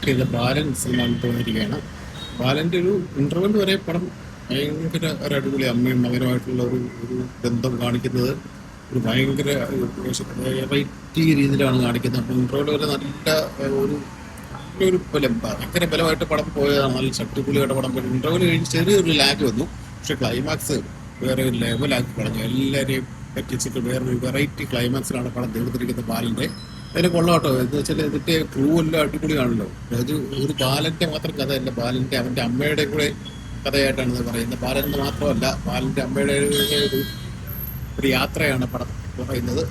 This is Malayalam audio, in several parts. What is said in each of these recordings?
ഡയറക്റ്റ് ചെയ്ത ബാലൻ സിനിമ തോന്നിയിരിക്കുകയാണ്. ബാലൻ്റെ ഒരു ഇൻ്റർവെൽ വരെ പടം ഭയങ്കര ഒരു അടിപൊളി അമ്മയും മകനുമായിട്ടുള്ള ഒരു ഒരു ബന്ധം കാണിക്കുന്നത് ഒരു ഭയങ്കര വെറൈറ്റി രീതിയിലാണ് കാണിക്കുന്നത്. അപ്പോൾ ഇൻ്റർവെൽ വരെ നല്ല ഒരു ഒരു ബലം ഭയങ്കര ബലമായിട്ട് പടം പോയതാണ്. നല്ല ചട്ടിപ്പുളിയായിട്ട് പടം പോയി. ഇൻ്റർവെൽ കഴിഞ്ഞ് ചെറിയൊരു ലാഗ് വന്നു. പക്ഷെ ക്ലൈമാക്സ് വേറെ ഒരു ലെവലാക്കി കളഞ്ഞു. എല്ലാവരെയും പറ്റിച്ചിട്ട് വേറൊരു വെറൈറ്റി ക്ലൈമാക്സിലാണ് പടം തീർത്തിരിക്കുന്നത് ബാലൻ്റെ. അതിന് കൊള്ളാട്ടോ. എന്ന് വെച്ചാൽ ഇതിൻ്റെ ക്രൂ എല്ലാം അടിപൊളിയാണല്ലോ. അത് ഒരു ബാലൻ്റെ മാത്രം കഥയല്ല, ബാലൻ്റെ അവൻ്റെ അമ്മയുടെ കൂടെ കഥയായിട്ടാണ് ഇത് പറയുന്നത്. ബാലൻ്റെ മാത്രമല്ല, ബാലൻ്റെ അമ്മയുടെ ഒരു യാത്രയാണ് പടം പറയുന്നത്.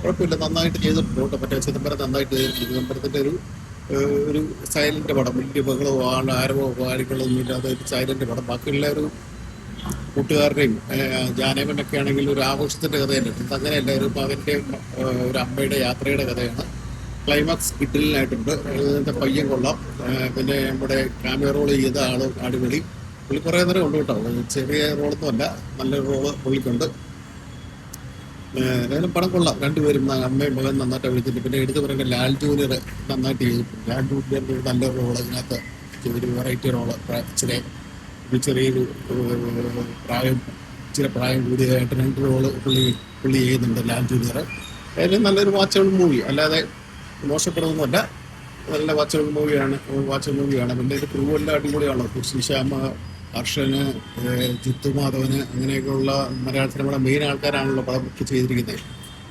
കുഴപ്പമില്ല, നന്നായിട്ട് ചെയ്തിട്ടുണ്ട് കേട്ടോ. മറ്റേ ചിദംബരം നന്നായിട്ട് ചെയ്തിട്ടുണ്ട്. ചിദംബരത്തിൻ്റെ ഒരു സൈലന്റ് പടം, വലിയ ബഹളമോ ആരവോ കാര്യങ്ങളൊന്നും ഇല്ലാതെ ഒരു സൈലന്റ് പടം. ബാക്കിയുള്ള ഒരു കൂട്ടുകാരുടെയും ജാനവനൊക്കെ ആണെങ്കിൽ ഒരു ആഘോഷത്തിന്റെ കഥയല്ലേ. അങ്ങനെയല്ല, ഒരു മകന്റെ ഒരു അമ്മയുടെ യാത്രയുടെ കഥയാണ്. ക്ലൈമാക്സ് കിഡിലിനായിട്ടുണ്ട്. ഇതിന്റെ പയ്യൻ കൊള്ളാം. പിന്നെ നമ്മുടെ ക്യാമറ റോൾ ചെയ്ത ആളും അടിപൊളി. പുള്ളി കുറേ നേരം ഉണ്ട് കേട്ടോ. ചെറിയ റോളൊന്നും അല്ല, നല്ലൊരു റോള് പുള്ളിക്കുണ്ട്. ഏതായാലും പടം കൊള്ളാം. രണ്ടുപേരും അമ്മയും മകൻ നന്നായിട്ട് വിളിച്ചിട്ടുണ്ട്. പിന്നെ എടുത്ത് പറയുമ്പോൾ ലാൽ ജൂനിയർ നന്നായിട്ട് ചെയ്തിട്ടുണ്ട്. ലാൽ ജൂനിയറിൻ്റെ ഒരു നല്ലൊരു റോള് ഇതിനകത്ത്, ഒരു വെറൈറ്റി റോള്. ചെറിയൊരു പ്രായം കൂടിയതായിട്ട് രണ്ട് റോള് പുള്ളി ചെയ്യുന്നുണ്ട് ലാൽ ജൂനിയർ. ഏതായാലും നല്ലൊരു വാച്ചബിൾ മൂവി, അല്ലാതെ മോശപ്പെടുന്നൊന്നുമല്ല. നല്ല വാച്ചബിൾ മൂവിയാണ്. പിന്നെ ഒരു ക്രൂ എല്ലാം അടിപൊളിയാണോ. ശ്രീശാമ, ഹർഷന്, ജിത്തുമാധവന്, അങ്ങനെയൊക്കെയുള്ള മലയാള സിനിമയുടെ മെയിൻ ആൾക്കാരാണല്ലോ പടം ചെയ്തിരിക്കുന്നത്.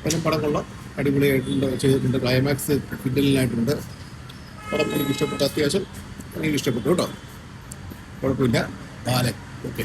അതിനും പടം കൊള്ളാം, അടിപൊളിയായിട്ടുണ്ട്, ചെയ്തിട്ടുണ്ട്. ക്ലൈമാക്സ് കിഡിലിനായിട്ടുണ്ട്. പടം എനിക്ക് ഇഷ്ടപ്പെട്ടു. അത്യാവശ്യം എനിക്ക് ഇഷ്ടപ്പെട്ടു കേട്ടോ. കുഴപ്പമില്ല. ബാലൻ ഓക്കെ.